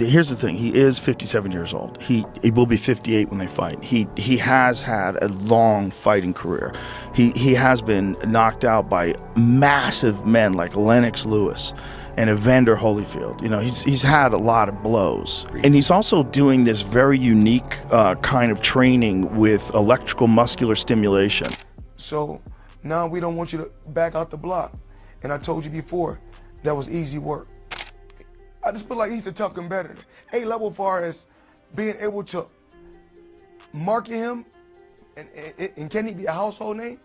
here's the thing. He is 57 years old. He will be 58 when they fight. He has had a long fighting career. He has been knocked out by massive men like Lennox Lewis and Evander Holyfield. You know, he's had a lot of blows. And he's also doing this very unique kind of training with electrical muscular stimulation. So now we don't want you to back out the block. And I told you before, that was easy work. I just feel like he's a tough competitor. A-level far as being able to market him, and can he be a household name?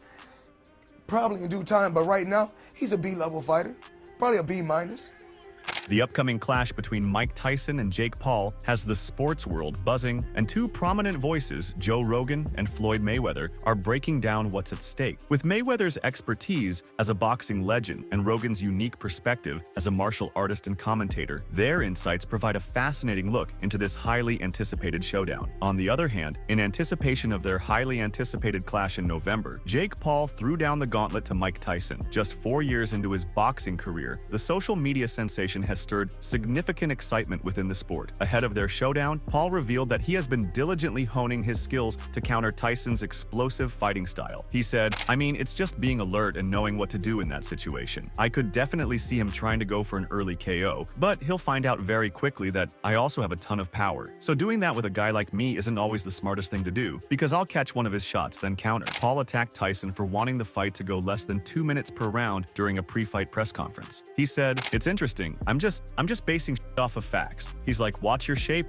Probably in due time, but right now, he's a B-level fighter, probably a B-minus. The upcoming clash between Mike Tyson and Jake Paul has the sports world buzzing, and two prominent voices, Joe Rogan and Floyd Mayweather, are breaking down what's at stake. With Mayweather's expertise as a boxing legend and Rogan's unique perspective as a martial artist and commentator, their insights provide a fascinating look into this highly anticipated showdown. On the other hand, in anticipation of their highly anticipated clash in November, Jake Paul threw down the gauntlet to Mike Tyson. Just 4 years into his boxing career, the social media sensation has stirred significant excitement within the sport. Ahead of their showdown, Paul revealed that he has been diligently honing his skills to counter Tyson's explosive fighting style. He said, "I mean, it's just being alert and knowing what to do in that situation. I could definitely see him trying to go for an early KO, but he'll find out very quickly that I also have a ton of power. So doing that with a guy like me isn't always the smartest thing to do, because I'll catch one of his shots, then counter." Paul attacked Tyson for wanting the fight to go less than 2 minutes per round during a pre-fight press conference. He said, "It's interesting. I'm just basing shit off of facts." He's like, watch your shape.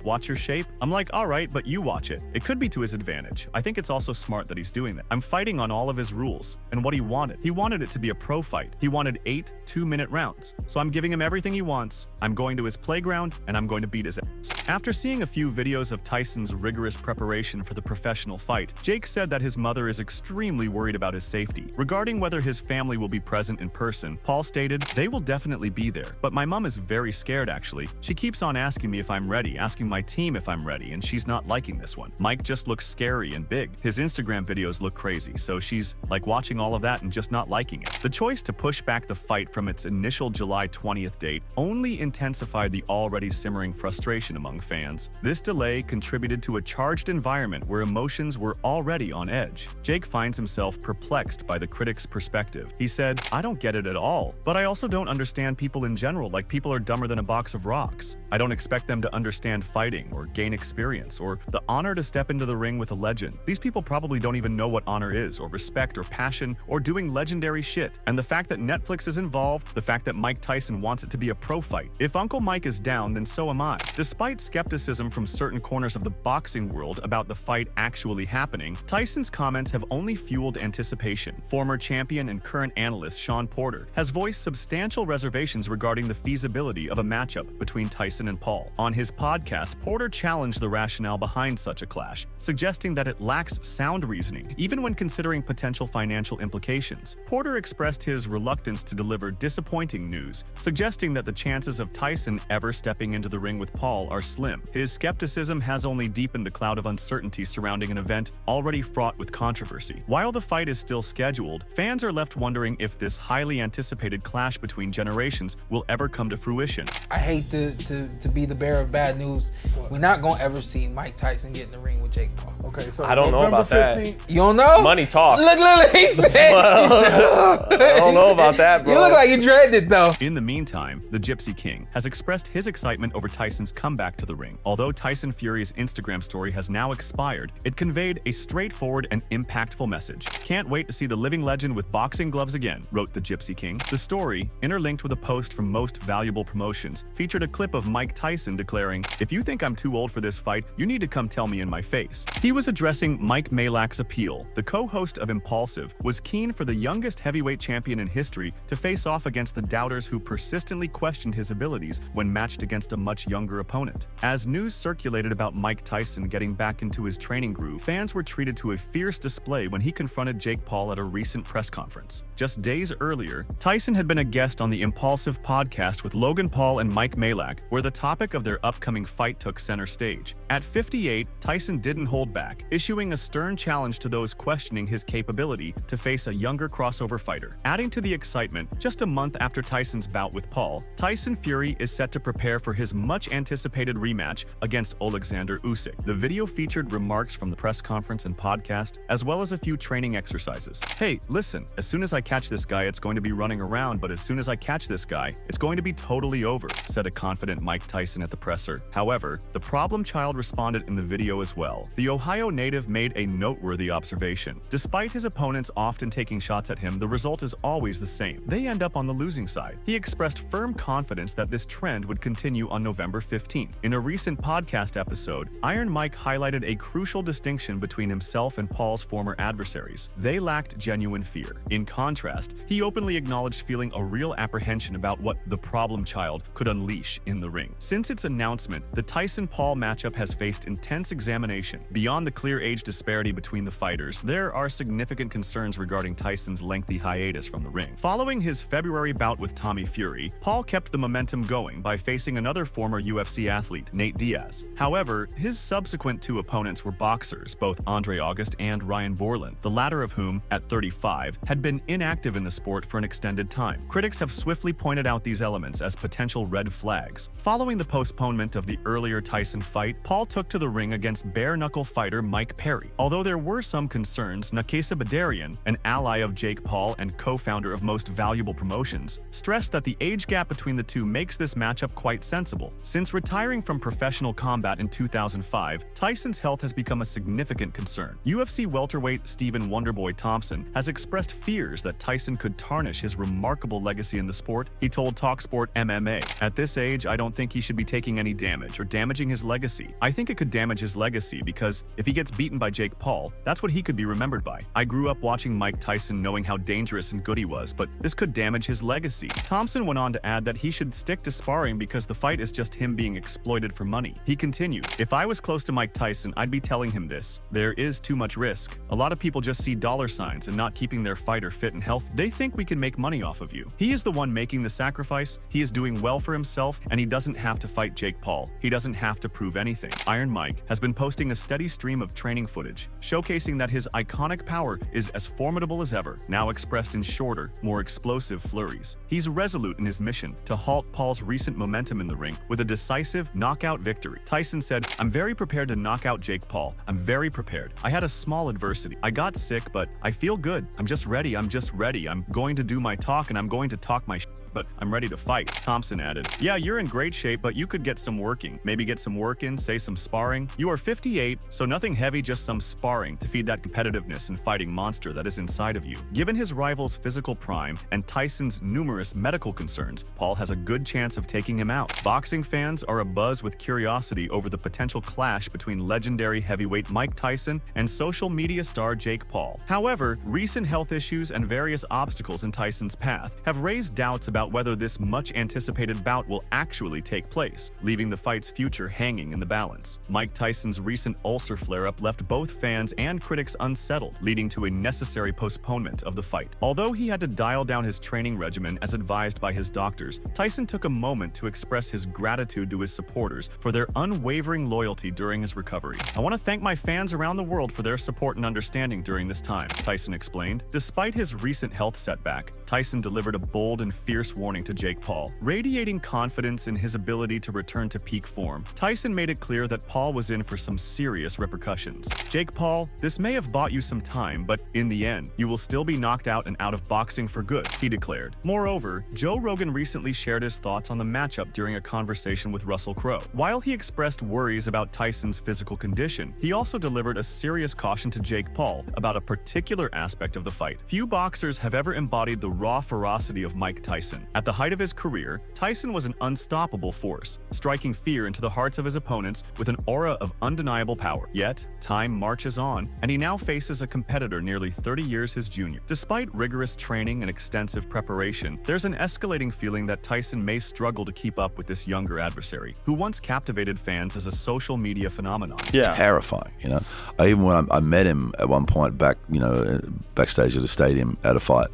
I'm like, all right, but you watch it. It could be to his advantage. I think it's also smart that he's doing that. I'm fighting on all of his rules and what he wanted it to be a pro fight. He wanted 8 2-minute rounds. So I'm giving him everything he wants. I'm going to his playground and I'm going to beat his ass. After seeing a few videos of Tyson's rigorous preparation for the professional fight, Jake said that his mother is extremely worried about his safety. Regarding whether his family will be present in person, Paul stated, "They will definitely be there, but my mom is very scared actually. She keeps on asking me if I'm ready, asking my team if I'm ready, and she's not liking this one. Mike just looks scary and big. His Instagram videos look crazy, so she's like watching all of that and just not liking it." The choice to push back the fight from its initial July 20th date only intensified the already simmering frustration among fans. This delay contributed to a charged environment where emotions were already on edge. Jake finds himself perplexed by the critics' perspective. He said, "I don't get it at all, but I also don't understand people in general, like people are dumber than a box of rocks. I don't expect them to understand fighting or gain experience or the honor to step into the ring with a legend. These people probably don't even know what honor is or respect or passion or doing legendary shit. And the fact that Netflix is involved, the fact that Mike Tyson wants it to be a pro fight. If Uncle Mike is down, then so am I." Despite skepticism from certain corners of the boxing world about the fight actually happening, Tyson's comments have only fueled anticipation. Former champion and current analyst Sean Porter has voiced substantial reservations regarding the feasibility of a matchup between Tyson and Paul. On his podcast, Porter challenged the rationale behind such a clash, suggesting that it lacks sound reasoning, even when considering potential financial implications. Porter expressed his reluctance to deliver disappointing news, suggesting that the chances of Tyson ever stepping into the ring with Paul are slim. His skepticism has only deepened the cloud of uncertainty surrounding an event already fraught with controversy. While the fight is still scheduled, fans are left wondering if this highly anticipated clash between generations will ever come to fruition. I hate to be the bearer of bad news. We're not gonna ever see Mike Tyson get in the ring with Jake Paul. Okay, so I don't know about that. You don't know? Money talks. Look, he said. Well, I don't know about that, bro. You look like you dreaded it, though. In the meantime, the Gypsy King has expressed his excitement over Tyson's comeback to the ring. Although Tyson Fury's Instagram story has now expired, it conveyed a straightforward and impactful message. "Can't wait to see the living legend with boxing gloves again," wrote the Gypsy King. The story, interlinked with a post from Most Valuable Promotions, featured a clip of Mike Tyson declaring, "If you think I'm too old for this fight, you need to come tell me in my face." He was addressing Mike Malak's appeal. The co-host of Impulsive was keen for the youngest heavyweight champion in history to face off against the doubters who persistently questioned his abilities when matched against a much younger opponent. As news circulated about Mike Tyson getting back into his training groove, fans were treated to a fierce display when he confronted Jake Paul at a recent press conference. Just days earlier, Tyson had been a guest on the Impulsive podcast with Logan Paul and Mike Malak, where the topic of their upcoming fight took center stage. At 58, Tyson didn't hold back. back, issuing a stern challenge to those questioning his capability to face a younger crossover fighter. Adding to the excitement, just a month after Tyson's bout with Paul, Tyson Fury is set to prepare for his much-anticipated rematch against Alexander Usyk. The video featured remarks from the press conference and podcast, as well as a few training exercises. "Hey, listen, as soon as I catch this guy, it's going to be running around, but as soon as I catch this guy, it's going to be totally over," said a confident Mike Tyson at the presser. However, the problem child responded in the video as well. The Ohio native made a noteworthy observation. Despite his opponents often taking shots at him, the result is always the same. They end up on the losing side. He expressed firm confidence that this trend would continue on November 15th. In a recent podcast episode, Iron Mike highlighted a crucial distinction between himself and Paul's former adversaries. They lacked genuine fear. In contrast, he openly acknowledged feeling a real apprehension about what the problem child could unleash in the ring. Since its announcement, the Tyson-Paul matchup has faced intense examination. Beyond the clear age disparity between the fighters, there are significant concerns regarding Tyson's lengthy hiatus from the ring. Following his February bout with Tommy Fury, Paul kept the momentum going by facing another former UFC athlete, Nate Diaz. However, his subsequent two opponents were boxers, both Andre August and Ryan Borland, the latter of whom, at 35, had been inactive in the sport for an extended time. Critics have swiftly pointed out these elements as potential red flags. Following the postponement of the earlier Tyson fight, Paul took to the ring against bare-knuckle fighter Mike Perry. Although there were some concerns, Nakesa Badarian, an ally of Jake Paul and co-founder of Most Valuable Promotions, stressed that the age gap between the two makes this matchup quite sensible. Since retiring from professional combat in 2005, Tyson's health has become a significant concern. UFC welterweight Stephen Wonderboy Thompson has expressed fears that Tyson could tarnish his remarkable legacy in the sport. He told TalkSport MMA, "At this age, I don't think he should be taking any damage or damaging his legacy. I think it could damage his legacy because if he gets beaten by Jake Paul, that's what he could be remembered by. I grew up watching Mike Tyson knowing how dangerous and good he was, but this could damage his legacy." Thompson went on to add that he should stick to sparring because the fight is just him being exploited for money. He continued, "If I was close to Mike Tyson, I'd be telling him this. There is too much risk. A lot of people just see dollar signs and not keeping their fighter fit and healthy. They think we can make money off of you. He is the one making the sacrifice. He is doing well for himself, and he doesn't have to fight Jake Paul. He doesn't have to prove anything." Iron Mike has been posting a steady stream of training footage, showcasing that his iconic power is as formidable as ever, now expressed in shorter, more explosive flurries. He's resolute in his mission to halt Paul's recent momentum in the ring with a decisive knockout victory. Tyson said, "I'm very prepared to knock out Jake Paul. I'm very prepared. I had a small adversity. I got sick, but I feel good. I'm just ready. I'm going to do my talk and I'm going to talk my shit, but I'm ready to fight." Thompson added, "Yeah, you're in great shape, but you could get some working. Maybe get some work in, say some sparring. You are 58, so nothing heavy, just some sparring to feed that competitiveness and fighting monster that is inside of you." Given his rival's physical prime and Tyson's numerous medical concerns, Paul has a good chance of taking him out. Boxing fans are abuzz with curiosity over the potential clash between legendary heavyweight Mike Tyson and social media star Jake Paul. However, recent health issues and various obstacles in Tyson's path have raised doubts about whether this much-anticipated bout will actually take place, leaving the fight's future hanging in the balance. Mike Tyson's recent ulcer flare-up left both fans and critics unsettled, leading to a necessary postponement of the fight. Although he had to dial down his training regimen as advised by his doctors, Tyson took a moment to express his gratitude to his supporters for their unwavering loyalty during his recovery. "I want to thank my fans around the world for their support and understanding during this time," Tyson explained. Despite his recent health setback, Tyson delivered a bold and fierce warning to Jake Paul. Radiating confidence in his ability to return to peak form, Tyson made it clear that Paul was in for some serious repercussions. "Jake Paul, this may have bought you some time, but in the end, you will still be knocked out and out of boxing for good," he declared. Moreover, Joe Rogan recently shared his thoughts on the matchup during a conversation with Russell Crowe. While he expressed worries about Tyson's physical condition, he also delivered a serious caution to Jake Paul about a particular aspect of the fight. Few boxers have ever embodied the raw ferocity of Mike Tyson. At the height of his career, Tyson was an unstoppable force, striking fear into the hearts of his opponents with an aura of undeniable power. Yet, time marches on, and he now faces a competitor nearly 30 years his junior. Despite rigorous training and extensive preparation, there's an escalating feeling that Tyson may struggle to keep up with this younger adversary, who once captivated fans as a social media phenomenon. Yeah. Terrifying, you know. Even when I met him at one point backstage at a stadium at a fight,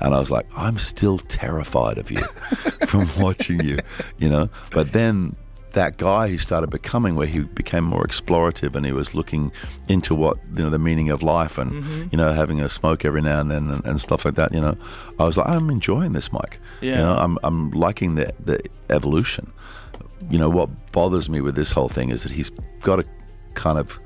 and I was like, I'm still terrified of you from watching you, you know. But then that guy he started becoming, where he became more explorative and he was looking into what, the meaning of life and, having a smoke every now and then and stuff like that, I was like, I'm enjoying this, Mike. Yeah. I'm liking the evolution. What bothers me with this whole thing is that he's got to kind of,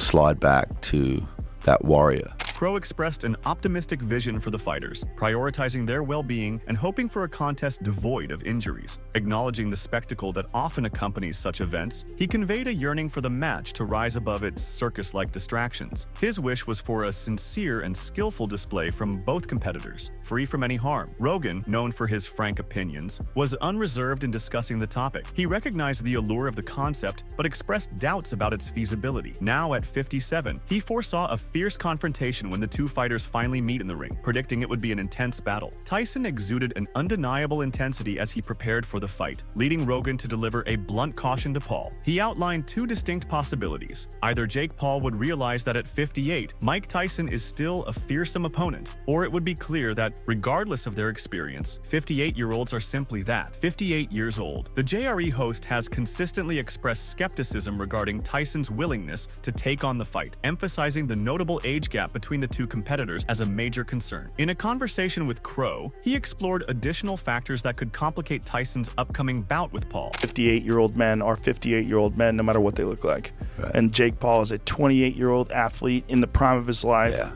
slide back to that warrior. Crow expressed an optimistic vision for the fighters, prioritizing their well-being and hoping for a contest devoid of injuries. Acknowledging the spectacle that often accompanies such events, he conveyed a yearning for the match to rise above its circus-like distractions. His wish was for a sincere and skillful display from both competitors, free from any harm. Rogan, known for his frank opinions, was unreserved in discussing the topic. He recognized the allure of the concept, but expressed doubts about its feasibility. Now at 57, he foresaw a fierce confrontation when the two fighters finally meet in the ring, predicting it would be an intense battle. Tyson exuded an undeniable intensity as he prepared for the fight, leading Rogan to deliver a blunt caution to Paul. He outlined two distinct possibilities. Either Jake Paul would realize that at 58, Mike Tyson is still a fearsome opponent, or it would be clear that, regardless of their experience, 58-year-olds are simply that, 58 years old. The JRE host has consistently expressed skepticism regarding Tyson's willingness to take on the fight, emphasizing the notable age gap between the two competitors as a major concern. In a conversation with Crow, he explored additional factors that could complicate Tyson's upcoming bout with Paul. 58-year-old men are 58-year-old men no matter what they look like. Right. And Jake Paul is a 28-year-old athlete in the prime of his life. Yeah.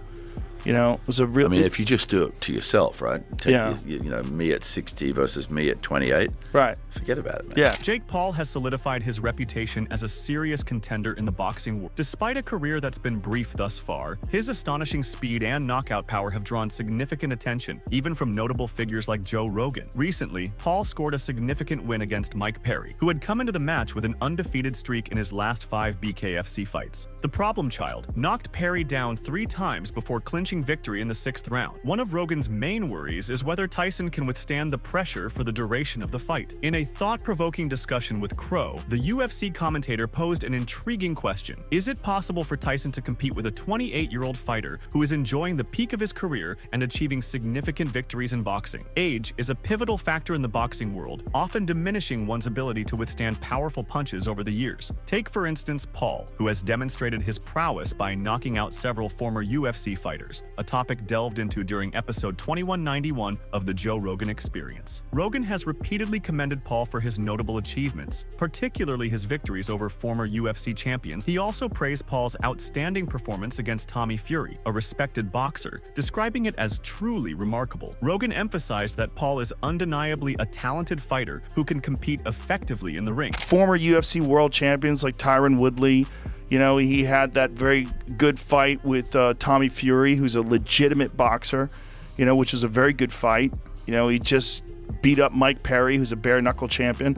It was a real... I mean, if you just do it to yourself, right? Take, Yeah. Me at 60 versus me at 28. Right. Forget about it, man. Yeah. Jake Paul has solidified his reputation as a serious contender in the boxing world. Despite a career that's been brief thus far, his astonishing speed and knockout power have drawn significant attention, even from notable figures like Joe Rogan. Recently, Paul scored a significant win against Mike Perry, who had come into the match with an undefeated streak in his last 5 BKFC fights. The problem child knocked Perry down 3 times before clinching victory in the 6th round. One of Rogan's main worries is whether Tyson can withstand the pressure for the duration of the fight. In a thought-provoking discussion with Crow, the UFC commentator posed an intriguing question. Is it possible for Tyson to compete with a 28-year-old fighter who is enjoying the peak of his career and achieving significant victories in boxing? Age is a pivotal factor in the boxing world, often diminishing one's ability to withstand powerful punches over the years. Take, for instance, Paul, who has demonstrated his prowess by knocking out several former UFC fighters, a topic delved into during episode 2191 of the Joe Rogan Experience. Rogan has repeatedly commended Paul for his notable achievements, particularly his victories over former UFC champions. He also praised Paul's outstanding performance against Tommy Fury, a respected boxer, describing it as truly remarkable. Rogan emphasized that Paul is undeniably a talented fighter who can compete effectively in the ring. Former UFC world champions like Tyron Woodley, he had that very good fight with Tommy Fury, who's a legitimate boxer, which was a very good fight. He just beat up Mike Perry, who's a bare-knuckle champion.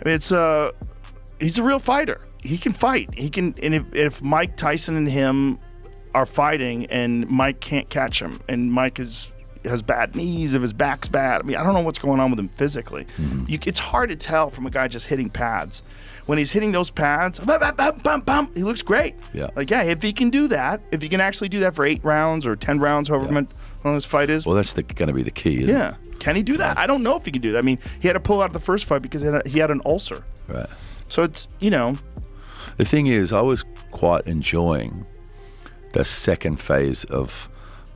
I mean, he's a real fighter. He can fight. He can, and if Mike Tyson and him are fighting and Mike can't catch him, and Mike has bad knees, if his back's bad, I mean, I don't know what's going on with him physically. It's hard to tell from a guy just hitting pads. When he's hitting those pads, he looks great. Yeah. If he can do that, if he can actually do that for 8 rounds or 10 rounds, however long this fight is. Well, that's going to be the key, isn't it? Can he do that? I don't know if he can do that. I mean, he had to pull out of the first fight because he had an ulcer. Right. So it's, The thing is, I was quite enjoying the second phase of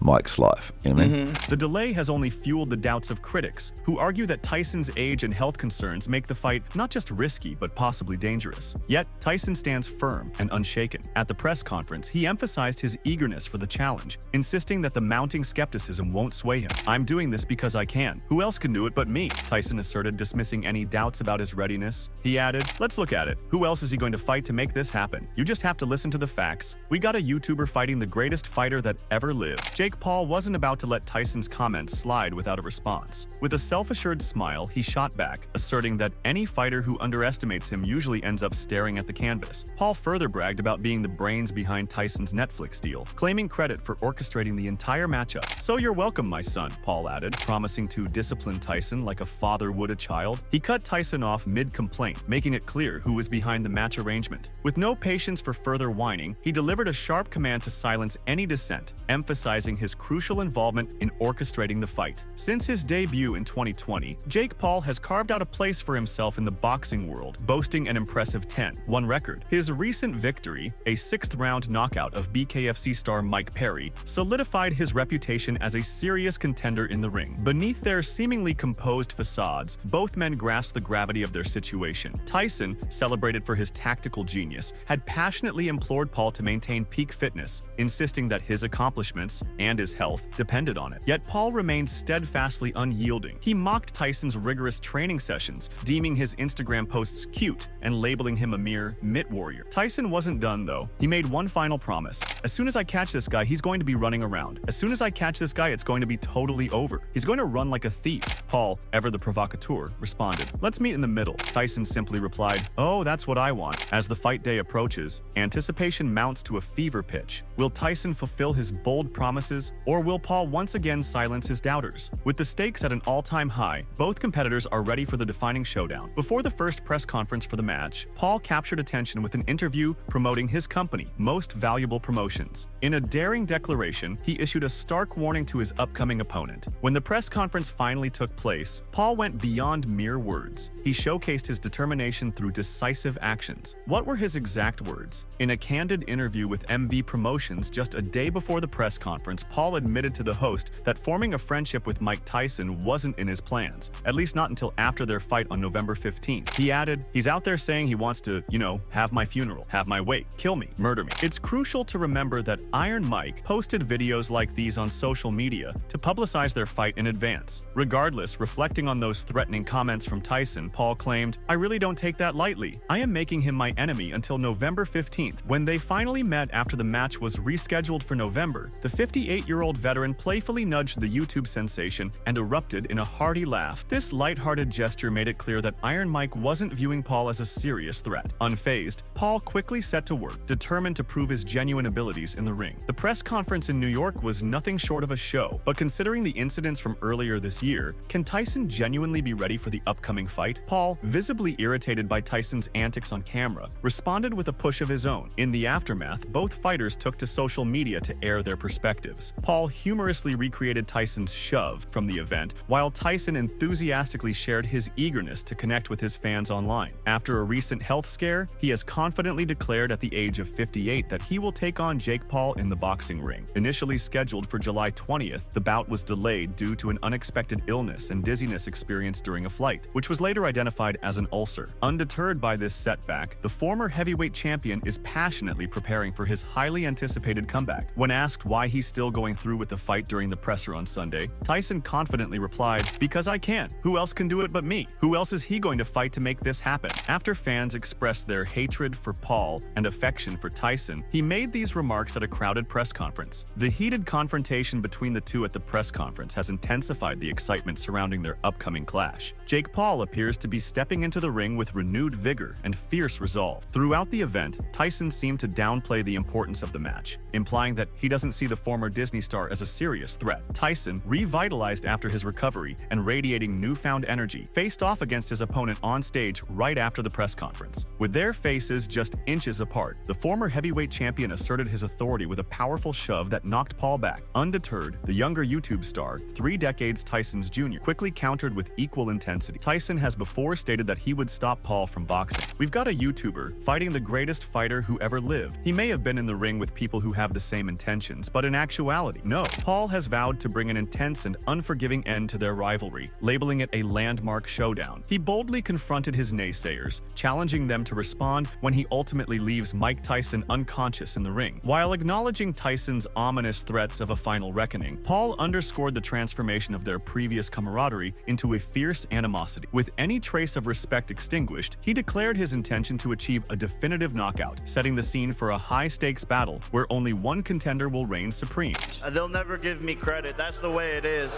Mike's life. You know what I mean? The delay has only fueled the doubts of critics, who argue that Tyson's age and health concerns make the fight not just risky, but possibly dangerous. Yet, Tyson stands firm and unshaken. At the press conference, he emphasized his eagerness for the challenge, insisting that the mounting skepticism won't sway him. "I'm doing this because I can. Who else can do it but me?" Tyson asserted, dismissing any doubts about his readiness. He added, "Let's look at it. Who else is he going to fight to make this happen? You just have to listen to the facts. We got a YouTuber fighting the greatest fighter that ever lived." Jake Paul wasn't about to let Tyson's comments slide without a response. With a self-assured smile, he shot back, asserting that any fighter who underestimates him usually ends up staring at the canvas. Paul further bragged about being the brains behind Tyson's Netflix deal, claiming credit for orchestrating the entire matchup. "So you're welcome, my son," Paul added, promising to discipline Tyson like a father would a child. He cut Tyson off mid-complaint, making it clear who was behind the match arrangement. With no patience for further whining, he delivered a sharp command to silence any dissent, emphasizing his crucial involvement in orchestrating the fight. Since his debut in 2020, Jake Paul has carved out a place for himself in the boxing world, boasting an impressive 10-1 record. His recent victory, a 6th-round knockout of BKFC star Mike Perry, solidified his reputation as a serious contender in the ring. Beneath their seemingly composed facades, both men grasped the gravity of their situation. Tyson, celebrated for his tactical genius, had passionately implored Paul to maintain peak fitness, insisting that his accomplishments and his health depended on it. Yet Paul remained steadfastly unyielding. He mocked Tyson's rigorous training sessions, deeming his Instagram posts cute and labeling him a mere mitt warrior. Tyson wasn't done, though. He made one final promise. As soon as I catch this guy, he's going to be running around. As soon as I catch this guy, it's going to be totally over. He's going to run like a thief. Paul, ever the provocateur, responded, "Let's meet in the middle." Tyson simply replied, "Oh, that's what I want." As the fight day approaches, anticipation mounts to a fever pitch. Will Tyson fulfill his bold promises, or will Paul once again silence his doubters? With the stakes at an all-time high, both competitors are ready for the defining showdown. Before the first press conference for the match, Paul captured attention with an interview promoting his company, Most Valuable Promotions. In a daring declaration, he issued a stark warning to his upcoming opponent. When the press conference finally took place, Paul went beyond mere words. He showcased his determination through decisive actions. What were his exact words? In a candid interview with MV Promotions just a day before the press conference, Paul admitted to the host that forming a friendship with Mike Tyson wasn't in his plans, at least not until after their fight on November 15th. He added, "He's out there saying he wants to, have my funeral, have my wake, kill me, murder me." It's crucial to remember that Iron Mike posted videos like these on social media to publicize their fight in advance. Regardless, reflecting on those threatening comments from Tyson, Paul claimed, "I really don't take that lightly. I am making him my enemy until November 15th. When they finally met after the match was rescheduled for November, the 58-year-old veteran playfully nudged the YouTube sensation and erupted in a hearty laugh. This lighthearted gesture made it clear that Iron Mike wasn't viewing Paul as a serious threat. Unfazed, Paul quickly set to work, determined to prove his genuine abilities in the ring. The press conference in New York was nothing short of a show, but considering the incidents from earlier this year, can Tyson genuinely be ready for the upcoming fight? Paul, visibly irritated by Tyson's antics on camera, responded with a push of his own. In the aftermath, both fighters took to social media to air their perspectives. Paul humorously recreated Tyson's shove from the event, while Tyson enthusiastically shared his eagerness to connect with his fans online. After a recent health scare, he has confidently declared at the age of 58 that he will take on Jake Paul in the boxing ring. Initially scheduled for July 20th, the bout was delayed due to an unexpected illness and dizziness experienced during a flight, which was later identified as an ulcer. Undeterred by this setback, the former heavyweight champion is passionately preparing for his highly anticipated comeback. When asked why he's still going through with the fight during the presser on Sunday, Tyson confidently replied, "Because I can. Who else can do it but me? Who else is he going to fight to make this happen?" After fans expressed their hatred for Paul and affection for Tyson, he made these remarks at a crowded press conference. The heated confrontation between the two at the press conference has intensified the excitement surrounding their upcoming clash. Jake Paul appears to be stepping into the ring with renewed vigor and fierce resolve. Throughout the event, Tyson seemed to downplay the importance of the match, implying that he doesn't see the former Disney star as a serious threat. Tyson, revitalized after his recovery and radiating newfound energy, faced off against his opponent on stage right after the press conference. With their faces just inches apart, the former heavyweight champion asserted his authority with a powerful shove that knocked Paul back. Undeterred, the younger YouTube star, 3 decades Tyson's junior, quickly countered with equal intensity. Tyson has before stated that he would stop Paul from boxing. "We've got a YouTuber fighting the greatest fighter who ever lived. He may have been in the ring with people who have the same intentions, but in actuality, no." Paul has vowed to bring an intense and unforgiving end to their rivalry, labeling it a landmark showdown. He boldly confronted his naysayers, challenging them to respond when he ultimately leaves Mike Tyson unconscious in the ring. While acknowledging Tyson's ominous threats of a final reckoning, Paul underscored the transformation of their previous camaraderie into a fierce animosity. With any trace of respect extinguished, he declared his intention to achieve a definitive knockout, setting the scene for a high-stakes battle where only one contender will reign supreme. They'll never give me credit. That's the way it is.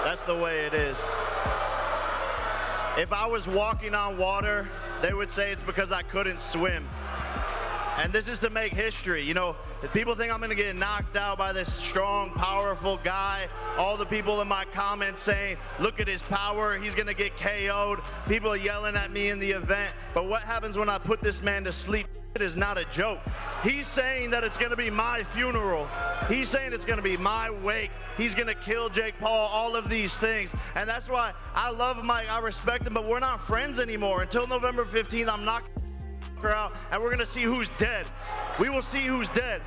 That's the way it is. If I was walking on water, they would say it's because I couldn't swim. And this is to make history. You know, if people think I'm going to get knocked out by this strong, powerful guy, all the people in my comments saying, look at his power, he's going to get KO'd. People are yelling at me in the event. But what happens when I put this man to sleep? It is not a joke. He's saying that it's going to be my funeral. He's saying it's going to be my wake. He's going to kill Jake Paul, all of these things. And that's why I love Mike. I respect him, but we're not friends anymore. Until November 15th, I'm not out, and we're gonna see who's dead. We will see who's dead.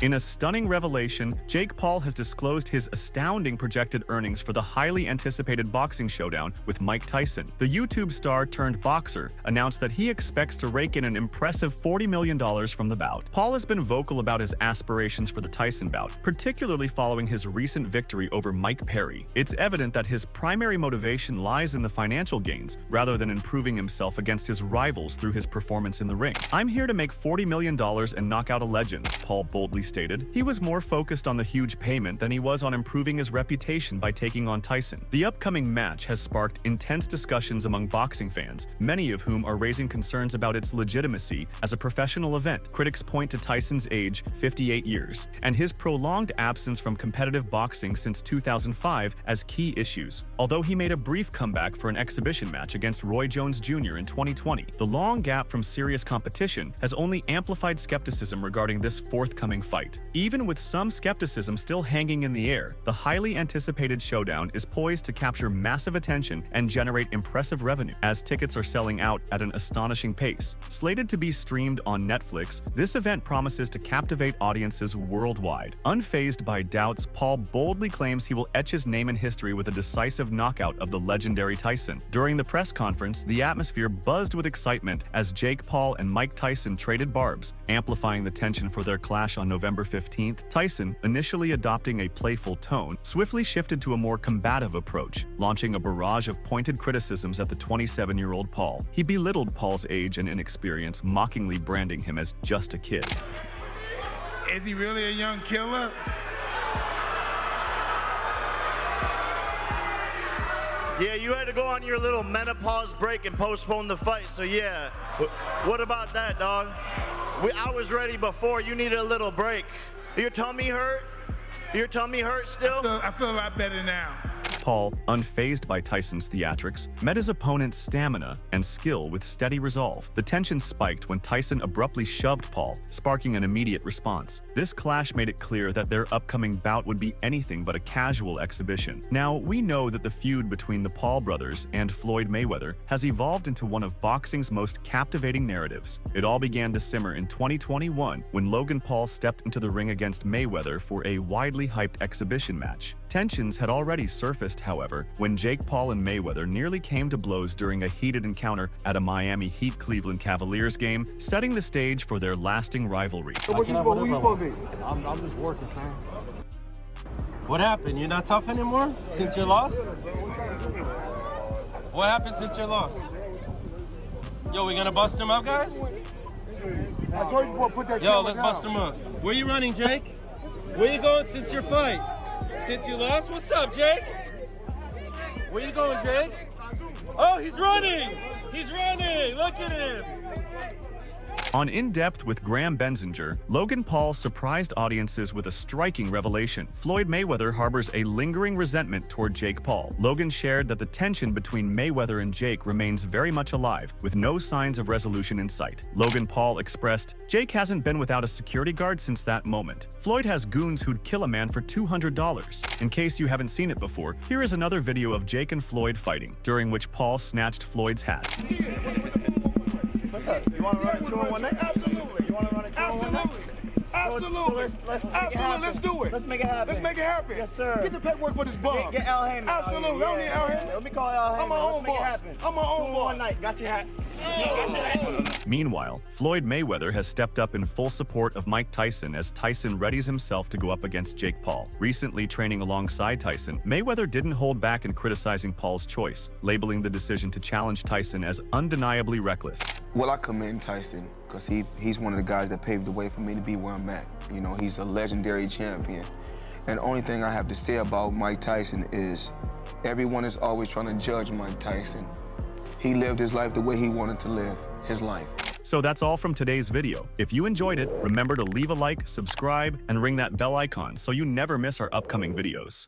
In a stunning revelation, Jake Paul has disclosed his astounding projected earnings for the highly anticipated boxing showdown with Mike Tyson. The YouTube star turned boxer announced that he expects to rake in an impressive $40 million from the bout. Paul has been vocal about his aspirations for the Tyson bout, particularly following his recent victory over Mike Perry. It's evident that his primary motivation lies in the financial gains, rather than improving himself against his rivals through his performance in the ring. "I'm here to make $40 million and knock out a legend," Paul boldly stated. He was more focused on the huge payment than he was on improving his reputation by taking on Tyson. The upcoming match has sparked intense discussions among boxing fans, many of whom are raising concerns about its legitimacy as a professional event. Critics point to Tyson's age, 58 years, and his prolonged absence from competitive boxing since 2005 as key issues. Although he made a brief comeback for an exhibition match against Roy Jones Jr. in 2020, the long gap from serious competition has only amplified skepticism regarding this forthcoming fight. Even with some skepticism still hanging in the air, the highly anticipated showdown is poised to capture massive attention and generate impressive revenue, as tickets are selling out at an astonishing pace. Slated to be streamed on Netflix, this event promises to captivate audiences worldwide. Unfazed by doubts, Paul boldly claims he will etch his name in history with a decisive knockout of the legendary Tyson. During the press conference, the atmosphere buzzed with excitement as Jake Paul and Mike Tyson traded barbs, amplifying the tension for their clash on November 15th. Tyson, initially adopting a playful tone, swiftly shifted to a more combative approach, launching a barrage of pointed criticisms at the 27-year-old Paul. He belittled Paul's age and inexperience, mockingly branding him as just a kid. Is he really a young killer? Yeah, you had to go on your little menopause break and postpone the fight, so yeah. What about that, dog? I was ready before. You needed a little break. Your tummy hurt? Your tummy hurt still? I feel a lot better now. Paul, unfazed by Tyson's theatrics, met his opponent's stamina and skill with steady resolve. The tension spiked when Tyson abruptly shoved Paul, sparking an immediate response. This clash made it clear that their upcoming bout would be anything but a casual exhibition. Now, we know that the feud between the Paul brothers and Floyd Mayweather has evolved into one of boxing's most captivating narratives. It all began to simmer in 2021 when Logan Paul stepped into the ring against Mayweather for a widely hyped exhibition match. Tensions had already surfaced, however, when Jake Paul and Mayweather nearly came to blows during a heated encounter at a Miami Heat Cleveland Cavaliers game, setting the stage for their lasting rivalry. So who you supposed to be? I'm just working, man. What happened? You're not tough anymore since your loss? What happened since your loss? Yo, we gonna bust him up, guys? I told you before, put that Yo, camera let's down. bust him up. Where you running, Jake? Where you going since your fight? Since you lost? What's up, Jake? Where you going, Jake? Oh, he's running! He's running! Look at him! On In Depth with Graham Benzinger, Logan Paul surprised audiences with a striking revelation. Floyd Mayweather harbors a lingering resentment toward Jake Paul. Logan shared that the tension between Mayweather and Jake remains very much alive, with no signs of resolution in sight. Logan Paul expressed, "Jake hasn't been without a security guard since that moment. Floyd has goons who'd kill a man for $200. In case you haven't seen it before, here is another video of Jake and Floyd fighting, during which Paul snatched Floyd's hat. What's up? You want to run a 2-on-1 night? Absolutely. You want to run a 2-on-1 night? Absolutely. Let's Let's do it. Let's make it happen. Let's make it happen. Yes, sir. Get the paperwork for this bum. Get Al Heyman. Absolutely. I don't need Al Heyman. Let me call Al Heyman. I'm my own boss. I'm my own 2-on-1 boss. night. Got your hat. Meanwhile, Floyd Mayweather has stepped up in full support of Mike Tyson as Tyson readies himself to go up against Jake Paul. Recently training alongside Tyson, Mayweather didn't hold back in criticizing Paul's choice, labeling the decision to challenge Tyson as undeniably reckless. Well, I commend Tyson because he's one of the guys that paved the way for me to be where I'm at. You know, he's a legendary champion. And the only thing I have to say about Mike Tyson is everyone is always trying to judge Mike Tyson. He lived his life the way he wanted to live his life. So that's all from today's video. If you enjoyed it, remember to leave a like, subscribe, and ring that bell icon so you never miss our upcoming videos.